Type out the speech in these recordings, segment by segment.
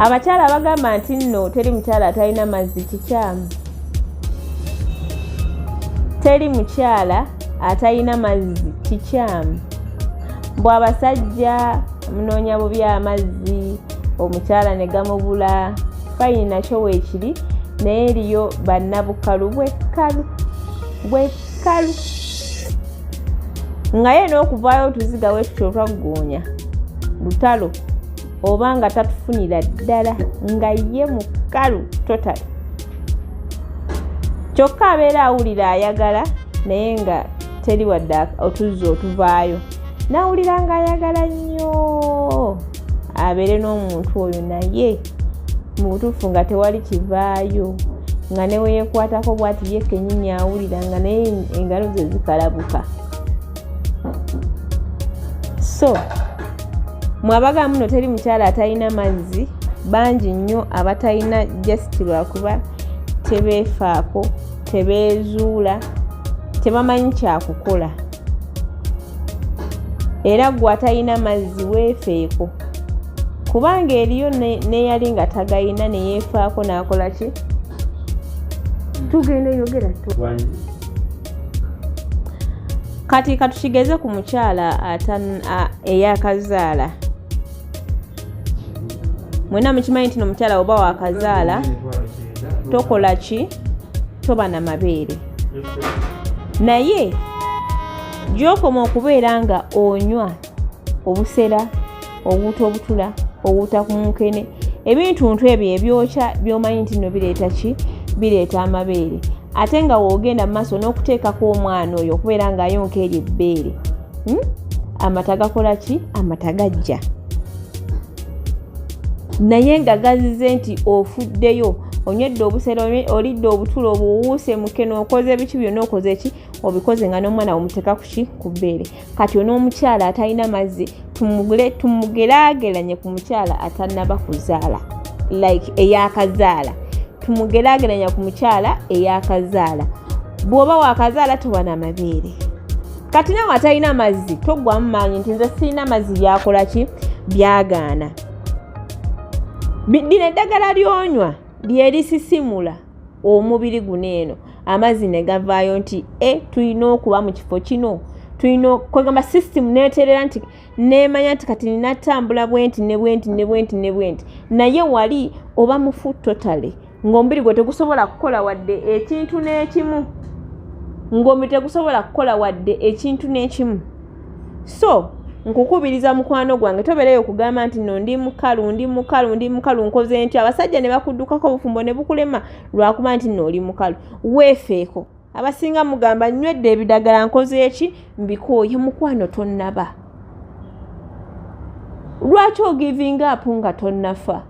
abakyala bagamba nti nno teri mukyala atalina mazzi kikyamu. Teri mukyala atalina mazzi kikyamu. Mbw abasajja munoonya bubi amazzi, omukyala ne gamubula, fayini nakyo weekiri, naye eriyo bannabukalu bwekkalu. Nga ye n'okuvaayo otuziga weetutyo otwaggoonya lutalo oba nga tatufunira ddala nga ye mukalu totali. Kyokka abeera awulira ayagala naye nga teri wadde otuzzi otuvaayo. N'awulira nga ayagala nnyo abeere n'omuntu oyo naye mu butuufu nga tewali kivaayo, nga ne weyekwatako bw'ati ye kennyini awulira nga naye engalo ze zikalabuka. So mwabaga muno teri mukyala atalina mazzi, bangi nnyo abatalina just lwakuba tebeefaako, tebeezuula, tebamanyi kyakukola. Era gwe atalina mazzi weefeeko, kubanga eriyo neyali nga tagayina neyeefaako n'akola ki? Tugenda yogera tu. Kati katukigeze ku mukyala eyakazaala. Mwena mukimanyi nti omukyala oba wakazaala tokola ki? Toba na mabeere. Naye gy'okoma okubeera nga onywa obusera, obuuta obutula, obuuta ku munkene, ebintu ebyo ebyokya by'omanyi nti nno bireeta ki? Bireeta amabeere. Ate nga woogenda mu maaso n'okuteekako omwana oyo okubeera ng'ayonka eryo ebbeere, amata gakola ki? Amata gajja. Naye nga gazize nti ofuddeyo, onywedde obusera, olidde obutulo, obuwuuse mukene, okoze ebiki byonna, okoze ki? Obikoze nga n'omwana omuteeka ku ki? Ku bbeere. Kati on'omukyala atalina mazzi tumugeraageranye ku mukyala atannaba kuzaala, like eyakazaala. Tumugeraageranya ku mukyala eyakazaala. Bw'oba wakazaala toba na mabeere. Kati nawe atalina mazzi toggwamu maanyi nti nze sirina mazzi byakola ki? Byagaana. Lino eddagala ly'onywa lyerisisimula omubiri guno eno, amazzi ne gavaayo nti tulina okuba mu kifo kino, tulina kwegamba system neeterera nti neemanya nti kati ninatambula bwenti ne bwenti ne bwenti ne bwenti. Naye wali oba mufu totale ng'omubiri gwe tegusobola kukola wadde ekintu n'ekimu. Ng'omubiri tegusobola kukola wadde ekintu n'ekimu. So nkukubiriza mukwano gwange tobeereyo okugamba nti no ndi mukalu nkoze ntyo. Abasajja ne bakuddukako obufumbo ne bukulema lwakuba nti no oli mukalu. Weefeeko. Abasinga mugamba nywedde ebidagala nkoze eki? Mbikooye. Mukwano tonnaba. Lwaki ogiving up nga tonnafa?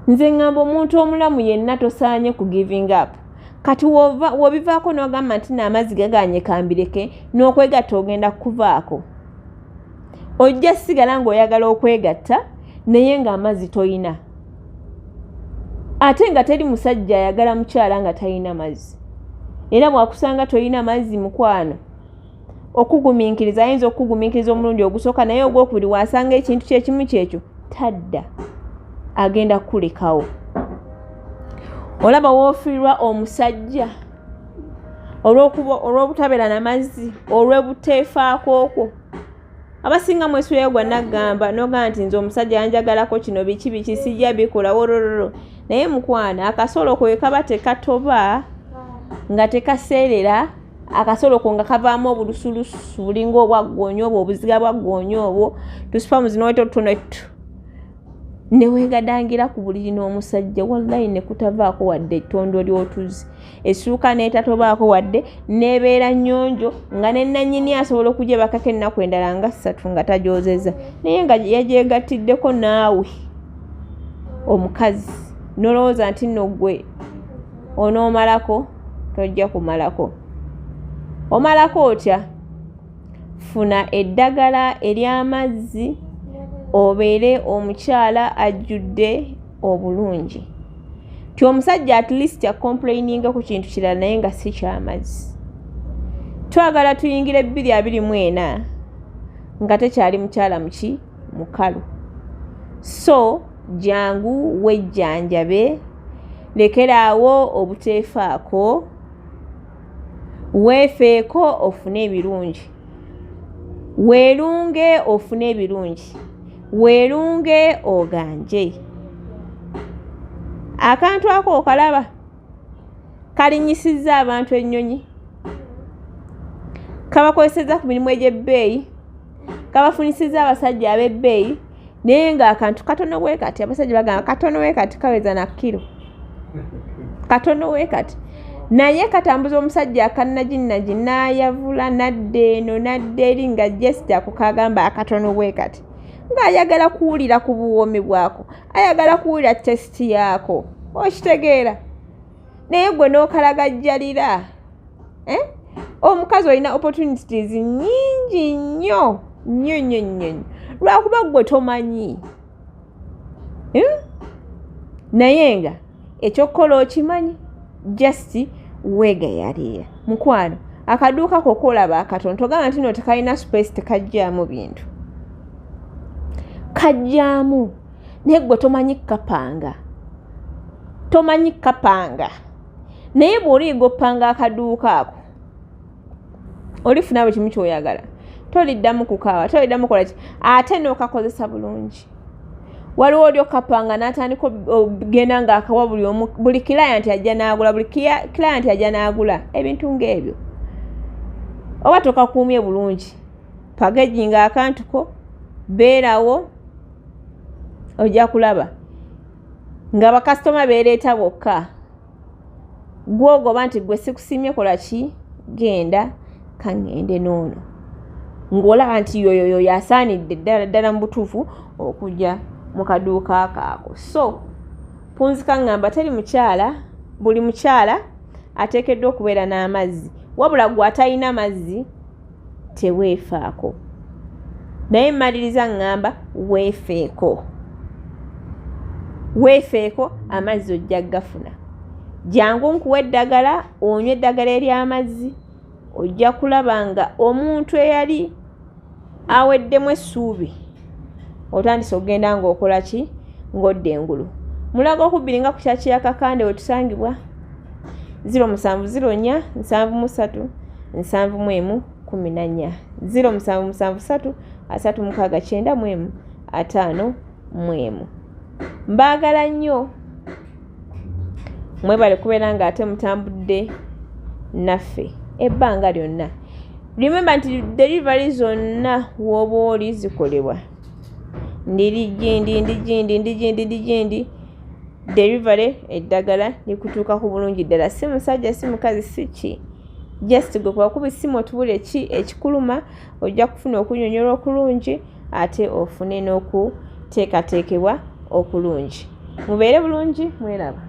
Nze ngamba omuntu omulamu yenna tosaanye ku giving up. Kati wobivaako n'ogamba nti n'amazzi gaganye kambireke n'okwegatta ogenda kukuvaako. Ojja sigala ng'oyagala okwegatta naye ng'amazzi toyina. Ate nga teri musajja ayagala mukyala nga talina mazzi. Era bwakusanga toyina mazzi mukwano, okugumiikiriza ayinza okugumiikiriza omulundi ogusooka, naye ogwokubiri wasanga ekintu kyekimu kyekyo tadda, agenda kulekawo. Olaba woofiirwa omusajja olw'obutabeera na mazzi, olw'obuteefaako okwo. Abasinga mwesuleyo gwa nagamba n'ogamba nti nze omusajja yanjagalako kino biki sijja bikola wolololo. Naye mukwana akasolo ko kaba tekatoba nga tekaseerera, akasolo ko nga kavaamu obulusulusu bulinga obwaggoonya obwo, obuziga bwaggoonya obwo, tusipamuzi n'oweta tutonetu. Ne weegadangira ku buliri n'omusajja wallahi ne kutavaako wadde ettondo ly'otuzi. Essuuka n'etatobaako wadde n'ebeera nnyonjo nga ne nannyini asobola okugyebakako ennaku endala nga 3 nga tagyozeza. Naye nga yagyegattiddeko naawe omukazi nolowooza nti nno ggwe onoomalako, tojja kumalako. Omalako otya? Funa eddagala ery'amazzi obeere omukyala ajjudde obulungi. Ti omusajja at least ya complaininga ku kintu kirala naye nga si kyamazzi. Twagala tuyingire 2024 nga tekyali mukyala muki? Mukalu. so jangu wejjanjabe, lekeraawo obuteefaako, weefeeko ofune ebirungi, weerunge ofune ebirungi, weerunge oganje. Akantu ako okalaba kalinyisizza abantu ennyonyi, kabakozesezza ku mirimu egy'ebbeeyi, kabafunisizza abasajja ab'ebbeeyi, naye ng'akantu katono bwe kati. Abasajja bagamba katono bwe kati kaweza na kilo, katono bwe kati, naye katambuza omusajja akannaginaji n'ayavula nadda eno nadda eri nga jesita kukagamba akatono bwe kati, ng'ayagala kuwulira ku buwoomi bwako, ayagala kuwulira tesiti yaako, okitegeera. Naye gwe n'okalagajjalira. Omukazi olina opportunities nnyingi nnyo nnyo nnyo nnyo, lwakuba gwe tomanyi. Naye nga ekyokukola okimanyi, just weegayalira. Mukwano, akaduuka kokolaba akatono, togamba nti no tekalina space, tekajjaamu bintu. Kajjaamu, naye gwe tomanyi kapanga. Tomanyi kapanga. Naye bw'oliyiga oppanga akaduuka ako, olifuna buli kimu ky'oyagala. Toliddamu kukaawa, toliddamu kola ki, ate n'okakozesa bulungi. Waliwo oli okapanga n'atandika ogenda ng'akawa buli omu, buli client ajja n'agula, buli client ajja n'agula ebintu ng'ebyo. Oba tokakuumye bulungi, packaging akantu ko, beerawo, ojja kulaba nga bakasitoma beereeta bokka. Gwogoba nti gwe sikusimye kola ki, genda kaŋŋende n'ono, ng'olaba nti yoyoyo yasaanidde ddala ddala mu butuufu okujja mu kaduuka akaako. So punzika ngamba teri mukyala, buli mukyala ateekeddwa okubeera n'amazzi, wabula gwe atalina mazzi teweefaako. Naye mmaliriza ngamba weefeeko, weefeeko, amazzi ojja gafuna. Jangu nkuwa eddagala, onywa eddagala ery'amazzi, ojja kulaba nga omuntu eyali aweddemu essuubi otandise okugenda ng'okola ki, ng'odda engulu. Mulago okubiri nga ku kyaki ya Kakande wetusangibwa 0704 73 71 14 0773 36 51. Mbaagala nnyo, mwebale kubeera ng'ate mutambudde naffe ebbanga lyonna. Remember nti delivery zonna w'oba oli zikolebwa ndi delivery eddagala likutuuka ku bulungi ddala. Si musajja si mukazi si ki, just gwe kuba kuba essimu otubule ki ekikuluma, ojja kufuna okunyonyola okulungi ate ofune n'okuteekateekebwa okulungi. Mubeere bulungi, mweraba.